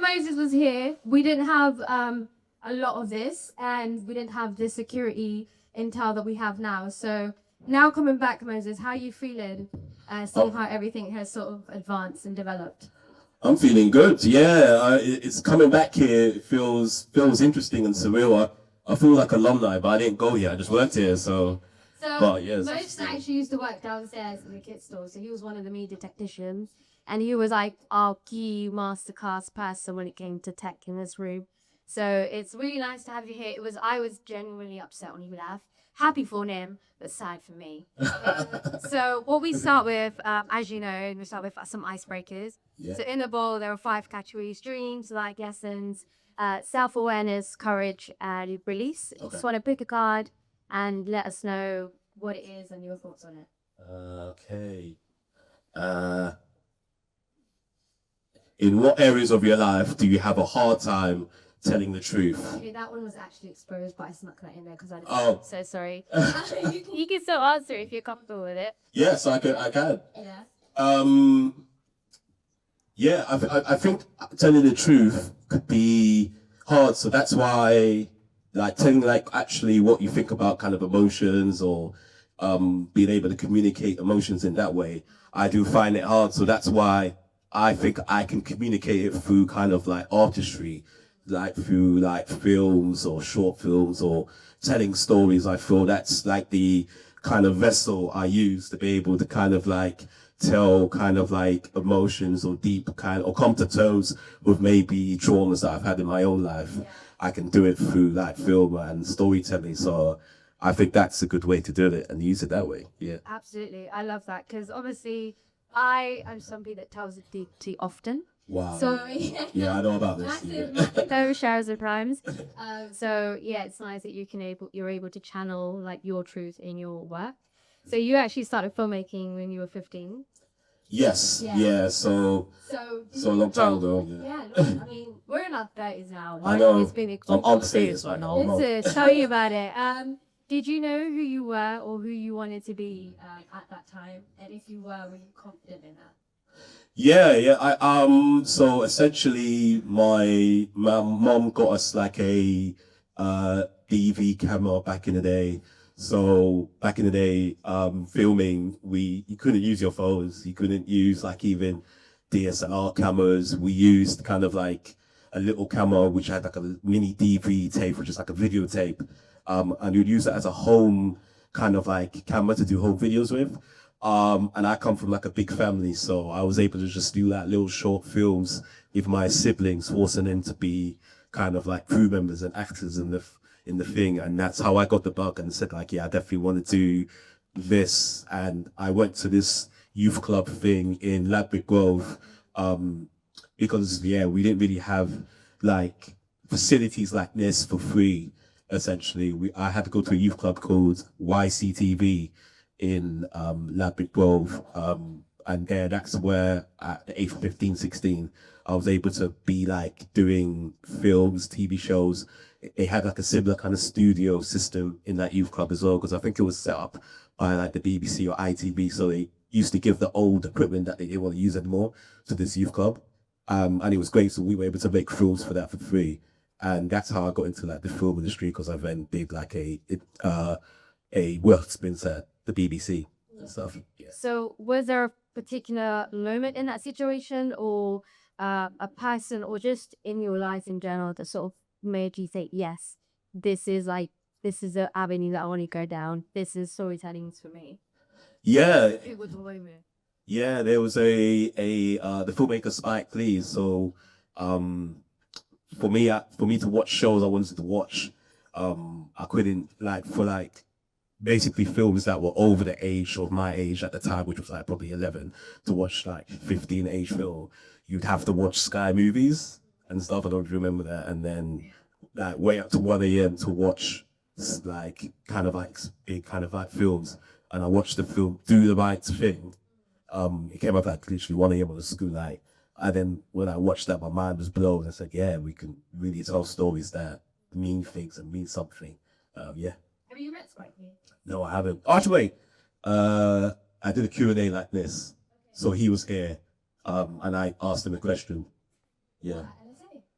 Moses was here, we didn't have a lot of this, and we didn't have the security intel that we have now. So now coming back, Moses, how are you feeling? Seeing how everything has sort of advanced and developed. I'm feeling good. Yeah, it's coming back here. It feels interesting and surreal. I feel like alumni, but I didn't go here. I just worked here, so. So but yes, Moses actually used to work downstairs in the kit store, so he was one of the media technicians, and he was like our key masterclass person when it came to tech in this room. So it's really nice to have you here. I was genuinely upset when he left. Happy for him, but sad for me. So what we start with, as you know, we start with some icebreakers. Yeah. So in the bowl, there are 5 categories: dreams, life lessons, self-awareness, courage, and release. Okay. Just want to pick a card and let us know what it is and your thoughts on it. Okay. In what areas of your life do you have a hard time telling the truth? Okay, that one was actually exposed, but I snuck that in there because I didn't. Oh. So sorry. You can still answer if you're comfortable with it. Yes, I can. Yeah. Yeah, I think telling the truth could be hard. So that's why, like, telling like actually what you think about kind of emotions, or being able to communicate emotions in that way, I do find it hard. So that's why I think I can communicate it through kind of like artistry, like through like films or short films or telling stories. I feel that's like the kind of vessel I use to be able to kind of like tell kind of like emotions or deep kind, or come to terms with maybe traumas that I've had in my own life. Yeah. I can do it through like film and storytelling. So I think that's a good way to do it and use it that way. Yeah. Absolutely. I love that because obviously I am somebody that tells it deeply often. Wow. So yeah, I know about this. no showers of times. So yeah, it's nice that you're able to channel like your truth in your work. So you actually started filmmaking when you were 15. Yes. Yeah. So a long time ago. Yeah. I mean, we're in our 30s now. I know. It's been I'm serious right now. Let's tell you about it. Did you know who you were or who you wanted to be at that time? And if you were you confident in that? Yeah. So essentially, my mom got us like a DV camera back in the day. So back in the day, filming, you couldn't use your phones. You couldn't use like even DSLR cameras. We used kind of like a little camera which had like a mini DV tape, which is like a videotape, and you'd use it as a home kind of like camera to do home videos with. And I come from like a big family, so I was able to just do like little short films with my siblings, forcing them to be kind of like crew members and actors in the thing. And that's how I got the bug and said like, yeah, I definitely want to do this. And I went to this youth club thing in Ladbroke Grove, because yeah, we didn't really have like facilities like this for free. Essentially, I had to go to a youth club called YCTV in Ladbroke Grove, and there that's where at the age of 15, 16, I was able to be like doing films, TV shows. They had like a similar kind of studio system in that youth club as well, because I think it was set up by like the BBC or ITV, so they used to give the old equipment that they didn't want to use anymore to this youth club, and it was great. So we were able to make films for that for free, and that's how I got into like the film industry, because I then did like a work experience at the BBC and stuff. Yeah. So was there a particular moment in that situation, or a person, or just in your life in general, that sort of made you say, yes, this is the avenue that I want to go down. This is storytelling for me. Yeah. It was a moment. Yeah, there was the filmmaker Spike Lee. So for me to watch shows I wanted to watch, I couldn't like basically films that were over the age of my age at the time, which was like probably 11, to watch like 15 age film. You'd have to watch Sky Movies and stuff. I don't remember that. And then like wait up to 1 a.m. to watch like kind of like big kind of like films. And I watched the film Do the Right Thing. It came up like literally 1 a.m. on the school night. And then when I watched that, my mind was blown. I said, yeah, we can really tell stories that mean things and mean something. Yeah. Have you read Spike Lee? No, I haven't. Actually, wait. I did a Q&A like this. So he was here, and I asked him a question. Yeah.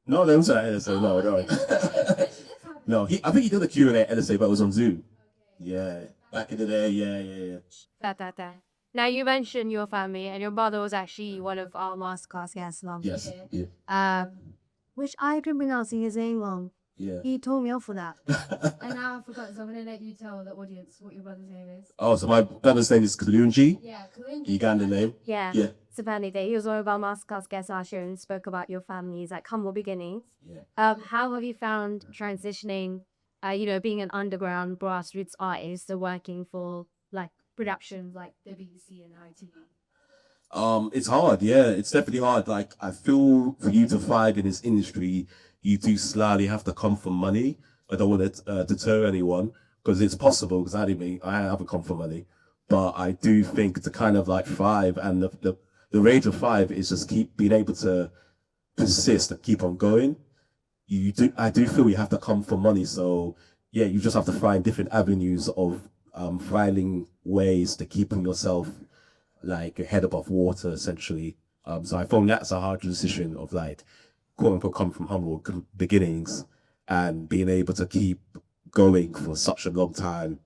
No, that was at LSA. No, no. No, I think he did a Q&A at LSA, but it was on Zoom. Yeah. Back in the day, yeah. That. Now you mentioned your family, and your mother was actually one of our masterclass guests last Yes. year. Yeah. Which I've been pronouncing his name wrong. Yeah. He told me off for that. And now I forgot, so I'm gonna let you tell the audience what your brother's name is. Oh, so my brother's name is Kalunji. Yeah, Kalunji. Ugandan name. Yeah. Yeah. Ssebandeke. He was one of our masterclass guests last year and spoke about your family's like humble beginnings. Yeah. How have you found transitioning, being an underground grassroots artist to working for like productions like the BBC and ITV? It's hard, yeah. It's definitely hard. Like I feel for you to thrive in this industry, you do slightly have to come from money. I don't want to deter anyone because it's possible. Because I haven't come from money, but I do think to kind of like thrive and the rate of thrive is just keep being able to persist and keep on going. I do feel you have to come from money. So yeah, you just have to find different avenues of finding ways to keeping yourself like your head above water essentially. So I found that's a hard decision of like quote unquote come from humble beginnings and being able to keep going for such a long time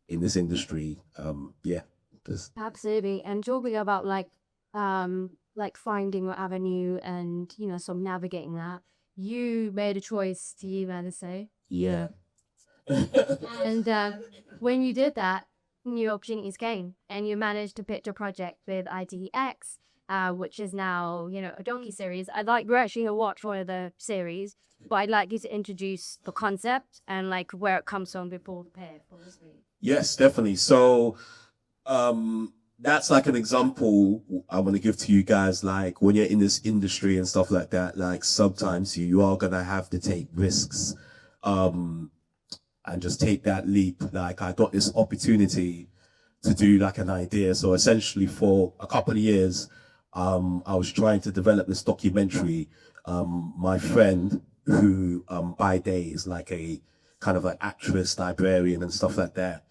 in this industry. Yeah. Absolutely. And talking about like finding your avenue and sort of navigating that, you made a choice to leave LSA. Yeah. And when you did that, new opportunities came, and you managed to pitch a project with ITX, which is now a docu-series. I'd like you actually to watch one of the series, but I'd like you to introduce the concept and like where it comes from before the pair. Yes, definitely. So that's like an example I want to give to you guys. Like when you're in this industry and stuff like that, like sometimes you are gonna have to take risks. And just take that leap. Like I got this opportunity to do like an idea. So essentially for a couple of years, I was trying to develop this documentary. My friend who by day is like a kind of like actress, librarian and stuff like that.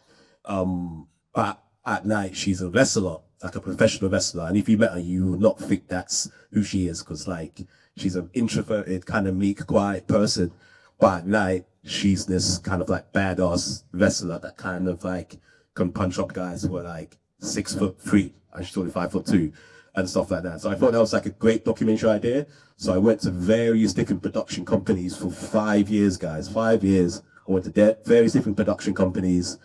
But at night she's a wrestler, like a professional wrestler. And if you met her, you will not think that's who she is because like she's an introverted, kind of meek, quiet person. But at night, she's this kind of like badass wrestler that kind of like can punch up guys who are like 6'3" and she's only 5'2" and stuff like that. So I thought that was like a great documentary idea. So I went to various different production companies for 5 years, guys. 5 years. I went to various different production companies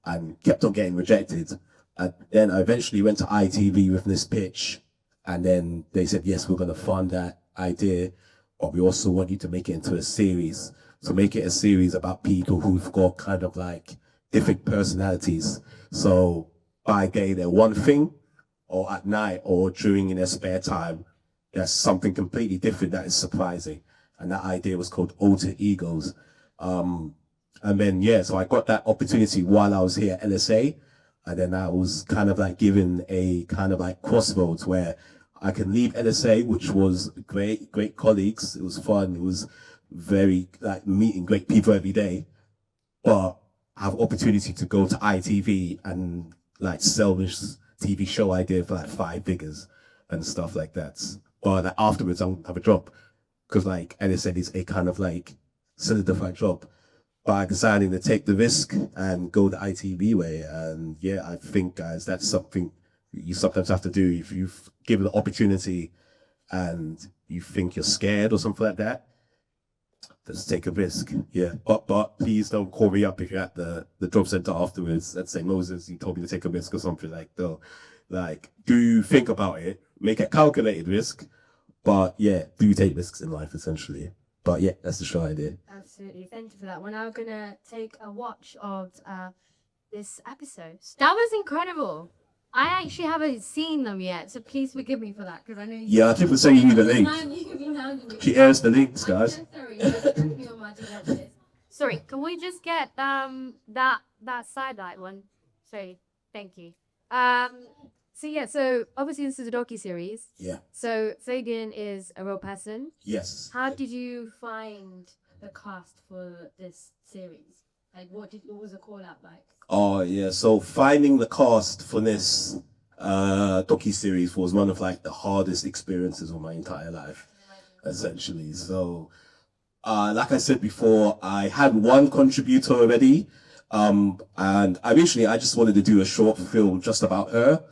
and kept on getting rejected. And then I eventually went to ITV with this pitch. And then they said, yes, we're going to fund that idea, but we also want you to make it into a series. So make it a series about people who've got kind of like different personalities. So by day they're one thing, or at night or during in their spare time, there's something completely different that is surprising. And that idea was called Alter Egos. And then, yeah, so I got that opportunity while I was here at LSA. And then I was kind of like given a kind of like crossroads where I can leave LSA, which was great colleagues. It was fun. It was very like meeting great people every day, but I have opportunity to go to ITV and like sell this TV show idea for like 5 figures and stuff like that. But like, afterwards, I won't have a job because like LSA is a kind of like solidified job. But I decided to take the risk and go the ITV way. And yeah, I think guys, that's something you sometimes have to do if you've given the opportunity and you think you're scared or something like that. Just take a risk, yeah. But please don't call me up if you're at the job center afterwards and say, Moses, you told me to take a risk or something like that. Like, do think about it, make a calculated risk, but yeah, do take risks in life essentially. But yeah, that's the show idea. Absolutely, thank you for that. We're now gonna take a watch of this episode. That was incredible. I actually haven't seen them yet, so please forgive me for that because I know. Yeah, I think we're saying you need the link. She airs the links, guys. Sorry, can we just get that sidelight one? Sorry, thank you. So obviously this is a docu-series. Yeah. So Fagan is a real person. Yes. How did you find the cast for this series? Like, what was the call out like? Oh yeah, so finding the cast for this docu-series was one of like the hardest experiences of my entire life. essentially. So, like I said before, I had one contributor already. And originally I just wanted to do a short film just about her.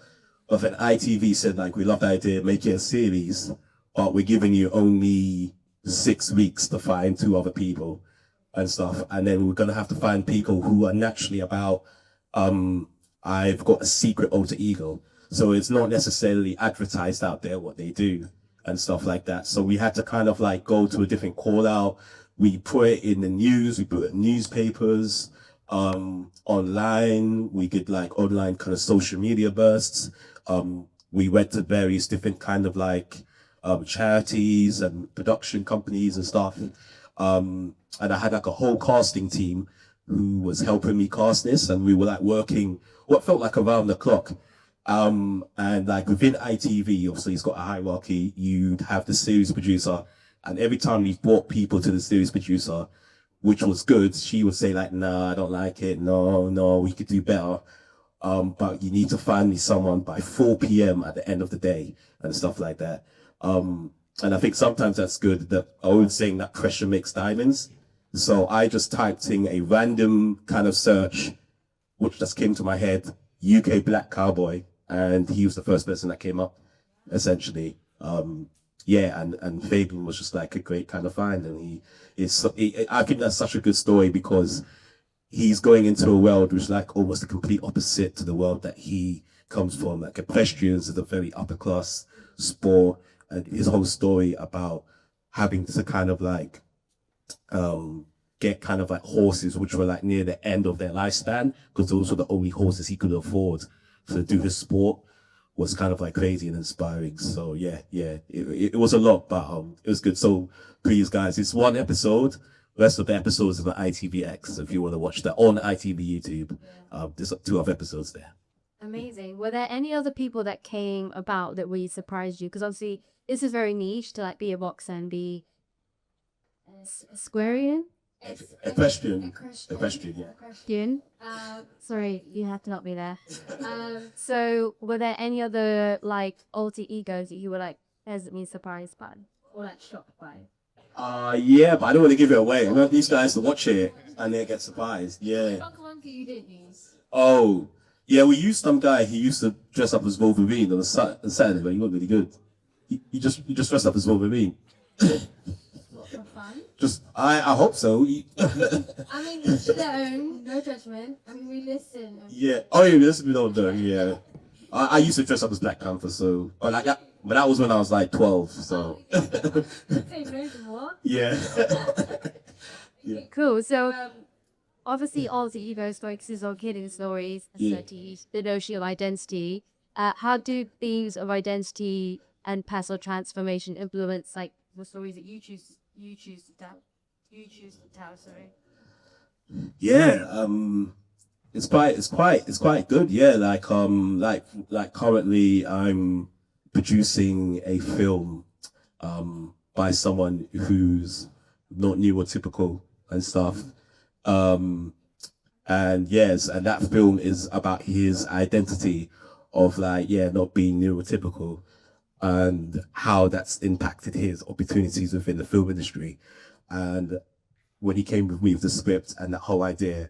But then ITV said, like, we love the idea, make it a series, but we're giving you only 6 weeks to find two other people and stuff. And then we're going to have to find people who are naturally about, I've got a secret alter ego. So it's not necessarily advertised out there what they do and stuff like that. So we had to kind of like go to a different call out. We put it in the news, we put it in newspapers, online. We did like online kind of social media bursts. We went to various different kind of like charities and production companies and stuff. And I had like a whole casting team who was helping me cast this, and we were like working what felt like around the clock. And like within ITV, obviously it's got a hierarchy. You'd have the series producer, and every time we brought people to the series producer, which was good, she would say like, "Nah, I don't like it. No, we could do better. But you need to find me someone by 4 p.m. at the end of the day," and stuff like that. And I think sometimes that's good. That I always saying that pressure makes diamonds. So I just typed in a random kind of search, which just came to my head, UK black cowboy, and he was the first person that came up, essentially. Yeah, and Fabian was just like a great kind of find, and I think that's such a good story because he's going into a world which is like almost the complete opposite to the world that he comes from. Like equestrians is a very upper class sport, and his whole story about having to kind of like get kind of like horses which were like near the end of their lifespan because those were the only horses he could afford to do his sport was kind of like crazy and inspiring. So it was a lot, but it was good. So please guys, it's one episode. Rest of the episodes are on ITVX if you want to watch that on ITV YouTube. There's 2 other episodes there. Amazing. Were there any other people that came about that really surprised you? Because obviously this is very niche to like be a boxer and be Squarian. Equestrian, yeah. Equestrian. Sorry, you have to help me there. So were there any other like alter egos that you were like pleasantly surprised by or like shocked by? Yeah, but I don't want to give it away. I want these guys to watch it and they get surprised. Yeah. You didn't use. Oh, yeah, we used some guy. He used to dress up as Wolverine on Saturday, but he wasn't really good. He just dressed up as Wolverine. For fun? I hope so. I mean, to their own, no judgment. I mean, we listen. Yeah. Oh yeah, this we don't know. Yeah. I used to dress up as Black Panther, so but that was when I was like 12. So. Say no more. Yeah. Yeah. Cool. So obviously all the egos focuses on killing stories, Yeah. the notion of identity. How do themes of identity and personal transformation influence like the stories that you choose to tell? Sorry. Yeah. It's quite good. Yeah. Like currently I'm producing a film by someone who's not neurotypical and stuff. And yes, and that film is about his identity of like, not being neurotypical and how that's impacted his opportunities within the film industry. And when he came with me with the script and that whole idea,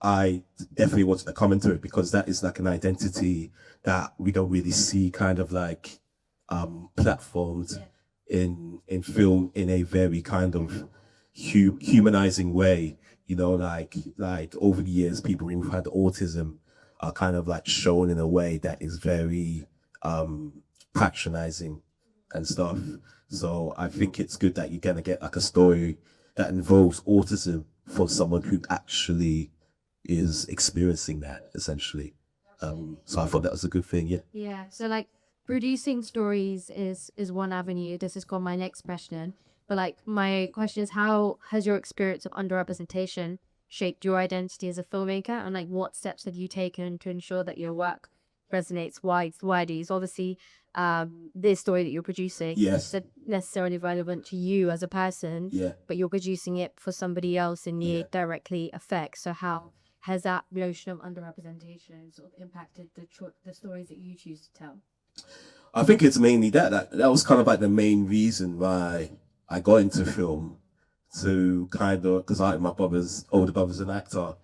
I definitely wanted to come into it because that is like an identity that we don't really see kind of like platformed in film in a very kind of humanizing way. You know, like over the years, people who've had autism are kind of like shown in a way that is very patronizing and stuff. So I think it's good that you're gonna get like a story that involves autism for someone who actually is experiencing that essentially. So I thought that was a good thing. Yeah. So like producing stories is one avenue. This is called my next question. But like my question is, how has your experience of underrepresentation shaped your identity as a filmmaker, and like what steps have you taken to ensure that your work resonates widely? So obviously, this story that you're producing isn't necessarily relevant to you as a person, but you're producing it for somebody else and it directly affects. So how has that notion of underrepresentation sort of impacted the stories that you choose to tell? I think it's mainly that was kind of like the main reason why I got into film, to kind of, because my older brother's an actor,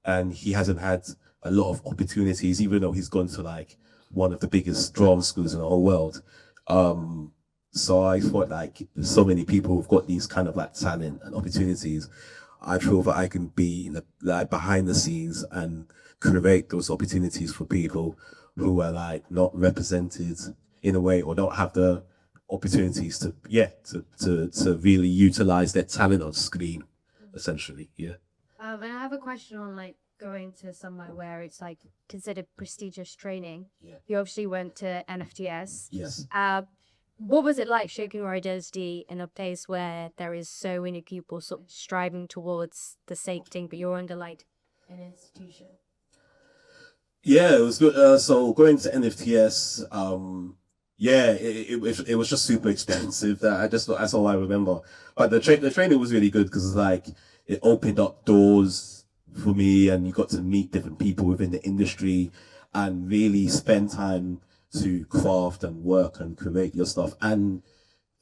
and he hasn't had a lot of opportunities, even though he's gone to like one of the biggest drama schools in the whole world. Um, so I thought like there's so many people who've got these kind of like talent and opportunities. I feel that I can be in like behind the scenes and create those opportunities for people who are like not represented in a way, or don't have the opportunities to to really utilize their talent on screen, essentially. Yeah. And I have a question on like going to somewhere where it's like considered prestigious training. Yeah. You obviously went to NFTS. Yes. What was it like shaping your identity in a place where there is so many people sort of striving towards the same thing, but you're under like an institution? Yeah, it was good. So going to NFTS, yeah, it was just super expensive. That I just that's all I remember. But the training was really good because like it opened up doors for me, and you got to meet different people within the industry, and really spend time to craft and work and create your stuff. And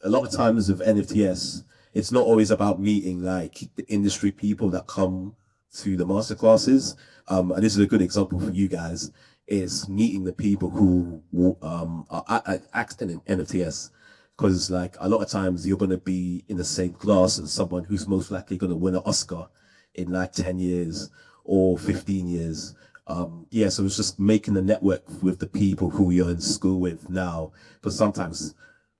a lot of times with NFTS, it's not always about meeting like the industry people that come to the masterclasses. And this is a good example for you guys. Is meeting the people who are acting in NFTS, because like a lot of times you're gonna be in the same class as someone who's most likely gonna win an Oscar in like 10 years or 15 years. Yeah, so it's just making the network with the people who you're in school with now, because sometimes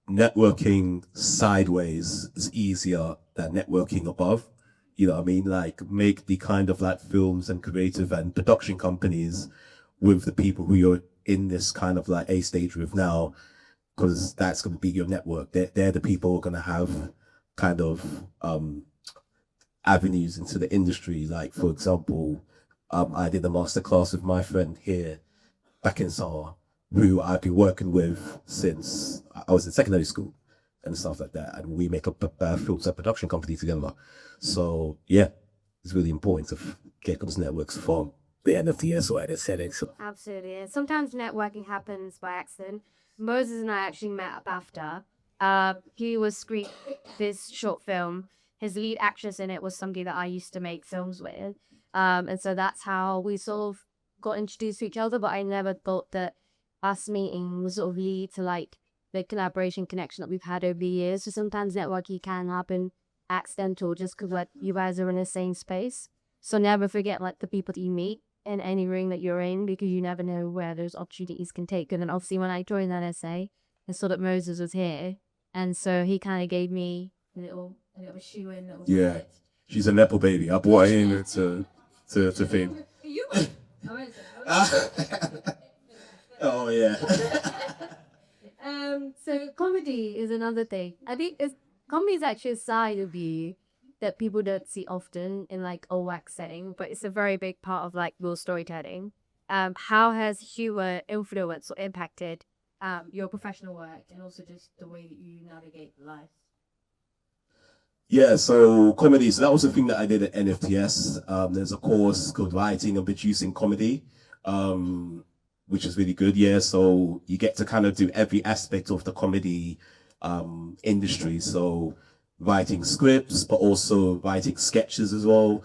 networking sideways is easier than networking above. You know what I mean? Like make the kind of like films and creative and production companies with the people who you're in this kind of like a stage with now, because that's going to be your network. They're the people who are going to have kind of avenues into the industry. Like for example, I did a masterclass with my friend here back in Sawa, who I've been working with since I was in secondary school and stuff like that. And we make a film set production company together. So yeah, it's really important to get those networks from the NFTS or at setting. So Absolutely. And sometimes networking happens by accident. Moses and I actually met at BAFTA. He was screening this short film. His lead actress in it was somebody that I used to make films with. And so that's how we sort of got introduced to each other. But I never thought that us meeting would sort of lead to like the collaboration connection that we've had over the years. So sometimes networking can happen accidental just because like you guys are in the same space. So never forget like the people that you meet in any room that you're in, because you never know where those opportunities can take. And then obviously when I joined that essay, I saw that Moses was here, and so he kind of gave me a little shoe in. yeah, she's a nepo baby. I brought her in to fame. You. Oh yeah. So comedy is another thing. I think comedy is actually a side of you that people don't see often in like a wax setting, but it's a very big part of like real storytelling. How has humor influenced or impacted your professional work and also just the way that you navigate life? Yeah, so comedy. So that was the thing that I did at NFTS. There's a course called Writing and Producing Comedy, which is really good. Yeah, so you get to kind of do every aspect of the comedy industry. So writing scripts, but also writing sketches as well,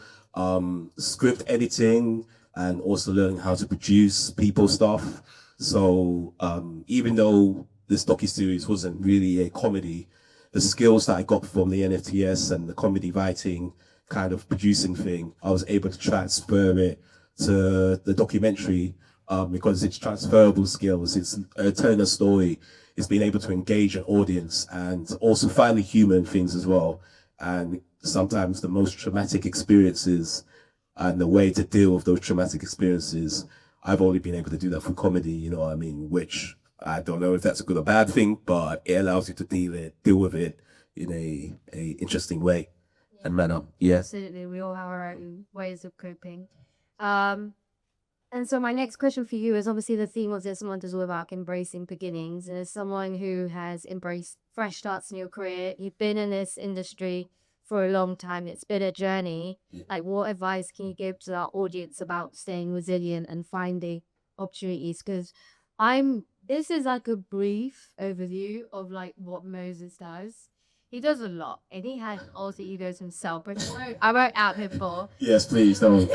script editing, and also learning how to produce people stuff. So even though this docu-series wasn't really a comedy, the skills that I got from the NFTS and the comedy writing kind of producing thing, I was able to transfer it to the documentary, because it's transferable skills. It's telling a story. It's being able to engage an audience and also finally human things as well. And sometimes the most traumatic experiences and the way to deal with those traumatic experiences, I've only been able to do that through comedy, you know what I mean? Which I don't know if that's a good or bad thing, but it allows you to deal with it in a interesting way and manner. Yeah. Absolutely, we all have our own ways of coping. Um, And so my next question for you is obviously the theme of this month is all about embracing beginnings. And as someone who has embraced fresh starts in your career, you've been in this industry for a long time. It's been a journey. Yeah. Like, what advice can you give to our audience about staying resilient and finding opportunities? Because I'm this is like a brief overview of like what Moses does. He does a lot, and he has also egos himself. But I wrote out him for. Yes, please don't.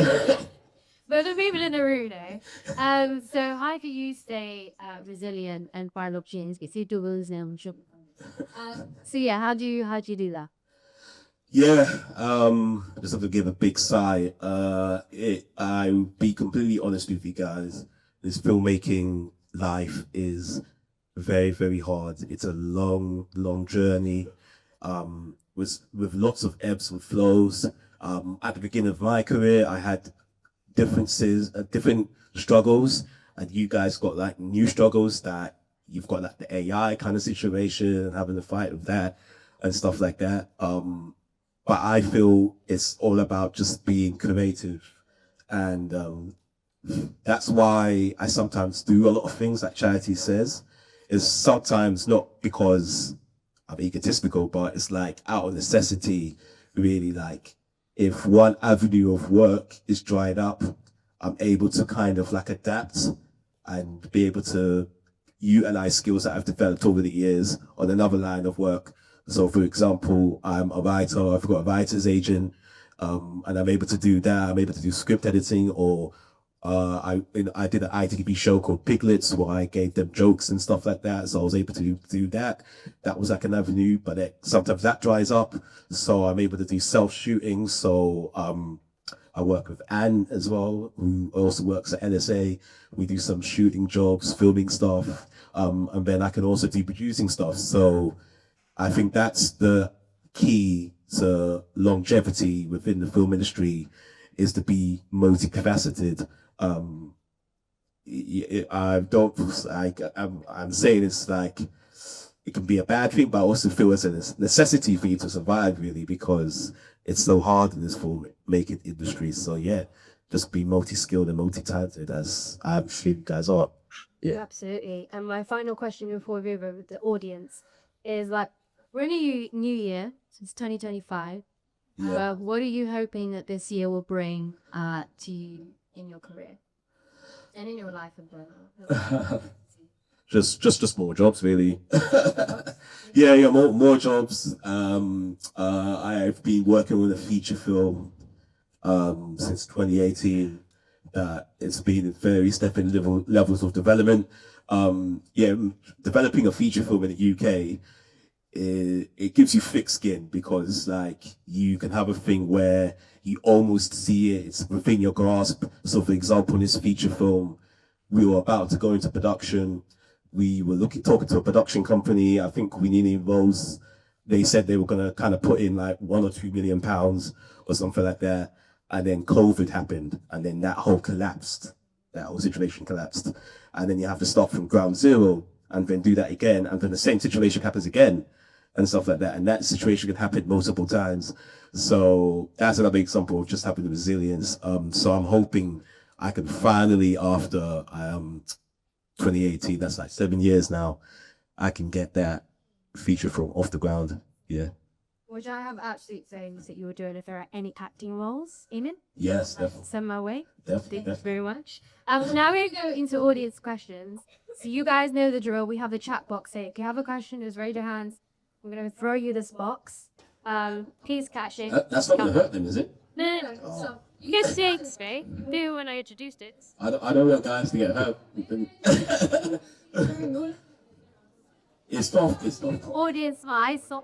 But the people in the room know. So how can you stay resilient and find opportunities? Get suitable and so yeah, how do you do that? Yeah, I just have to give a big sigh. I'll be completely honest with you guys. This filmmaking life is very, very hard. It's a long, long journey. With lots of ebbs and flows. At the beginning of my career, I had differences, different struggles, and you guys got like new struggles that you've got like the AI kind of situation and having to fight with that and stuff like that. But I feel it's all about just being creative, and that's why I sometimes do a lot of things that Charity says. Is sometimes not because I'm egotistical, but it's like out of necessity, really. Like if one avenue of work is dried up, I'm able to kind of like adapt and be able to utilize skills that I've developed over the years on another line of work. So, for example, I'm a writer, I've got a writer's agent, and I'm able to do that. I'm able to do script editing, or I did an ITV show called Piglets where I gave them jokes and stuff like that. So I was able to do that. That was like an avenue, but sometimes that dries up. So I'm able to do self shooting. So I work with Anne as well, who also works at NSA. We do some shooting jobs, filming stuff, and then I can also do producing stuff. So I think that's the key to longevity within the film industry, is to be multifaceted. Um, I don't like. I'm saying it's like it can be a bad thing, but I also feel it's a necessity for you to survive, really, because it's so hard in this filmmaking industry. So yeah, just be multi-skilled and multi-talented, as I'm sure you guys are. Yeah. Absolutely. And my final question before we move over to the audience is like, we're in a new year, since 2025. Yeah. What are you hoping that this year will bring to you in your career and in your life as well? Just more jobs, really. Yeah, more jobs. I've been working with a feature film since 2018. It's been in various stepping levels of development. Yeah, developing a feature film in the UK, it gives you thick skin, because like you can have a thing where you almost see it, it's within your grasp. So for example, in this feature film, we were about to go into production. We were talking to a production company. I think we nearly rose. They said they were gonna kind of put in like £1 or £2 million or something like that, and then COVID happened, and then that whole collapsed. That whole situation collapsed, and then you have to start from ground zero, and then do that again, and then the same situation happens again, and stuff like that. And that situation can happen multiple times. So that's another example of just having the resilience. So I'm hoping I can finally, after 2018, that's like 7 years now, I can get that feature film off the ground. Yeah. Which I have absolute things that you were doing if there are any acting roles, Eamon. Yes, definitely. Send my way. Definitely. Thank you very much. Now we're going to go into audience questions. So you guys know the drill. We have the chat box here. If you have a question, just raise your hands. I'm going to throw you this box. Please catch it. That's not going to hurt them, is it? No. So you get six, right? Do when I introduced it. I don't want guys to get hurt. It's tough. Audience wise, so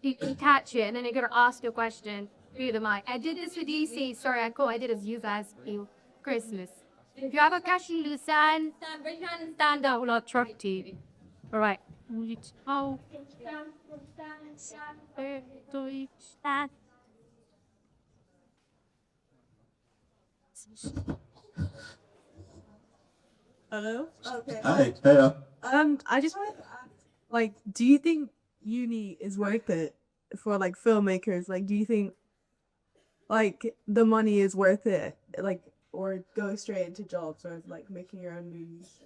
you can catch it, and then you're gonna ask your question through the mic. I did this with DC. Sorry, I did it with you guys for Christmas. If you have a question to stand, raise your hand and stand up. I'll truck to you. All right. Oh. Stand. Hello? Okay. Hi. Hey. I just wanted to ask, like, do you think uni is worth it for like filmmakers? Like, do you think like the money is worth it? Like, or go straight into jobs or like making your own movies?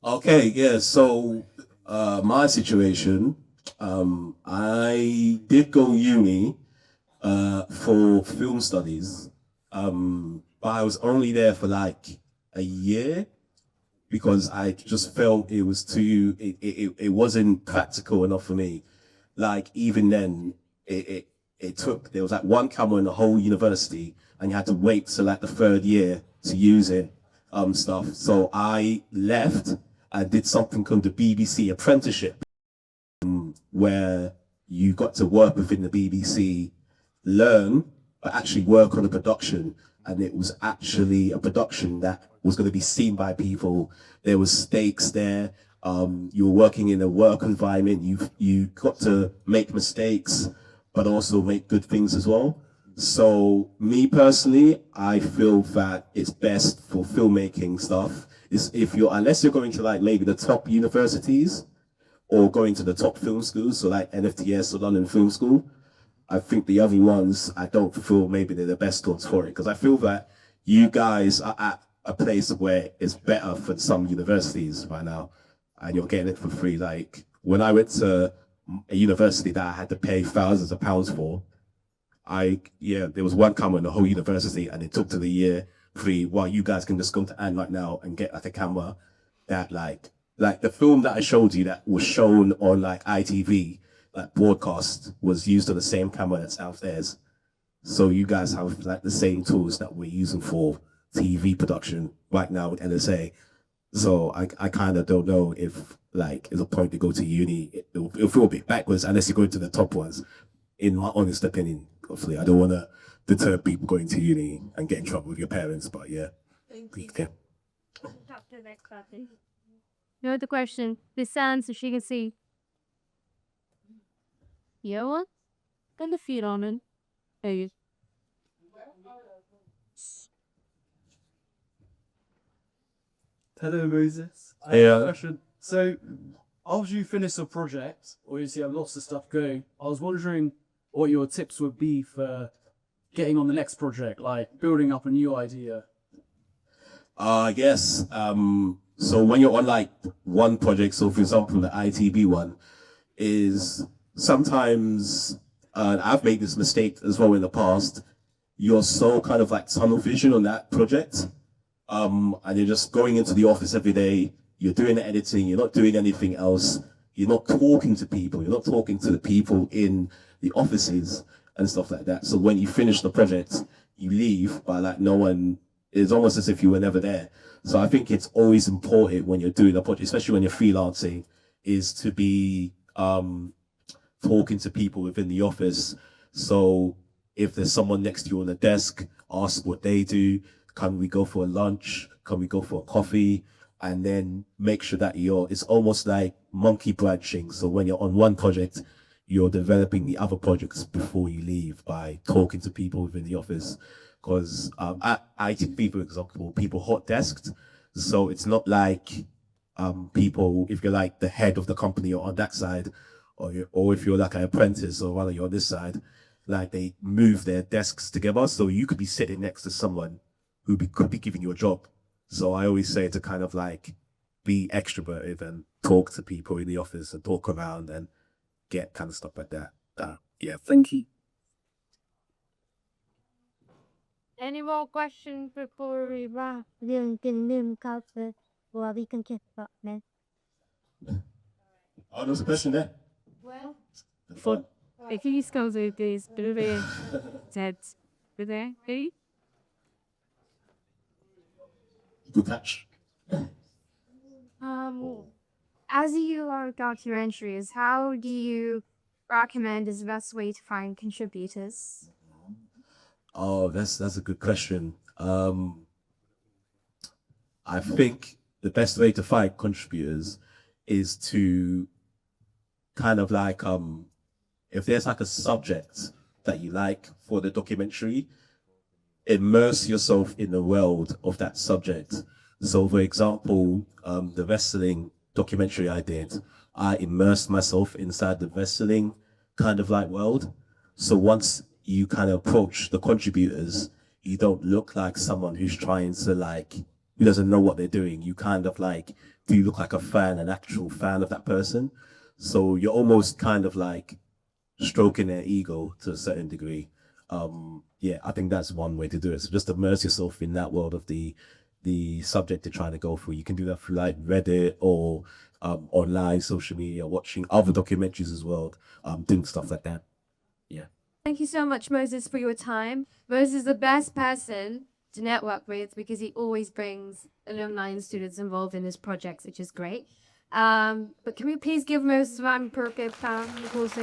Okay. Yeah. So, my situation, I did go uni, for film studies, but I was only there for like a year. because I just felt it was too, it wasn't practical enough for me. Like even then, it took, there was like one camera in the whole university and you had to wait till like the third year to use it, stuff. So I left and did something called the BBC apprenticeship, where you got to work within the BBC, learn, but actually work on a production. And it was actually a production that was going to be seen by people. There was stakes there. You were working in a work environment. You got to make mistakes, but also make good things as well. So me personally, I feel that it's best for filmmaking stuff is if you're, unless you're going to like maybe the top universities or going to the top film schools, so like NFTS or London Film School. I think the other ones, I don't feel maybe they're the best ones for it, because I feel that you guys are at a place where it's better for some universities right now, and you're getting it for free. Like when I went to a university that I had to pay thousands of pounds for, there was one camera in the whole university, and it took to the year free. While you guys can just go to Ant right now and get like a camera that like the film that I showed you that was shown on like ITV, like broadcast, was used on the same camera that's downstairs. So you guys have like the same tools that we're using for TV production right now with NSA. So I kind of don't know if like it's a point to go to uni. It'll feel a bit backwards unless you go to the top ones. In my honest opinion, hopefully, I don't want to deter people going to uni and get in trouble with your parents. But yeah, Thank you. yeah. No other question. This sound so she can see. Yeah, what? Got the feet on it. Hey. Hello, Moses. I Hey, have a question. So, after you finish a project, or you have lots of stuff going, I was wondering what your tips would be for getting on the next project, like building up a new idea. I guess. So when you're on like one project, so for example, the ITB one, is sometimes I've made this mistake as well in the past. You're so kind of like tunnel vision on that project, and you're just going into the office every day. You're doing the editing. You're not doing anything else. You're not talking to people. You're not talking to the people in the offices and stuff like that. So when you finish the project, you leave, but like no one. It's almost as if you were never there. So I think it's always important when you're doing a project, especially when you're freelancing, is to be talking to people within the office. So if there's someone next to you on the desk, ask what they do. Can we go for a lunch? Can we go for a coffee? And then make sure that it's almost like monkey branching. So when you're on one project, you're developing the other projects before you leave by talking to people within the office. Because at ITP, for example, people hot desked. So it's not like people, if you're like the head of the company or on that side, or if you're like an apprentice or rather you're on this side, like they move their desks together. So you could be sitting next to someone who could be giving you a job. So I always say to kind of like be extroverted and talk to people in the office and talk around and get kind of stuff like that. Yeah, thank you. Any more questions before we wrap? We can get that, man. Oh, there's a question there. Well, Fun. if you goes with this, dead, there, hey? Good catch. As you are documentaries, how do you recommend is the best way to find contributors? Oh, that's a good question. I think the best way to find contributors is to kind of like if there's like a subject that you like for the documentary, immerse yourself in the world of that subject. So for example, the wrestling documentary I did, I immersed myself inside the wrestling kind of like world. So once you kind of approach the contributors, you don't look like someone who's trying to like, who doesn't know what they're doing. You kind of like, you look like a fan, an actual fan of that person. So you're almost kind of like stroking their ego to a certain degree. Yeah, I think that's one way to do it. So just immerse yourself in that world of the the subject they're trying to go through. You can do that through like Reddit or online social media, watching other documentaries as well, doing stuff like that. Yeah. Thank you so much, Moses, for your time. Moses is the best person to network with because he always brings alumni and students involved in his projects, which is great. But can we please give Moses a round of applause?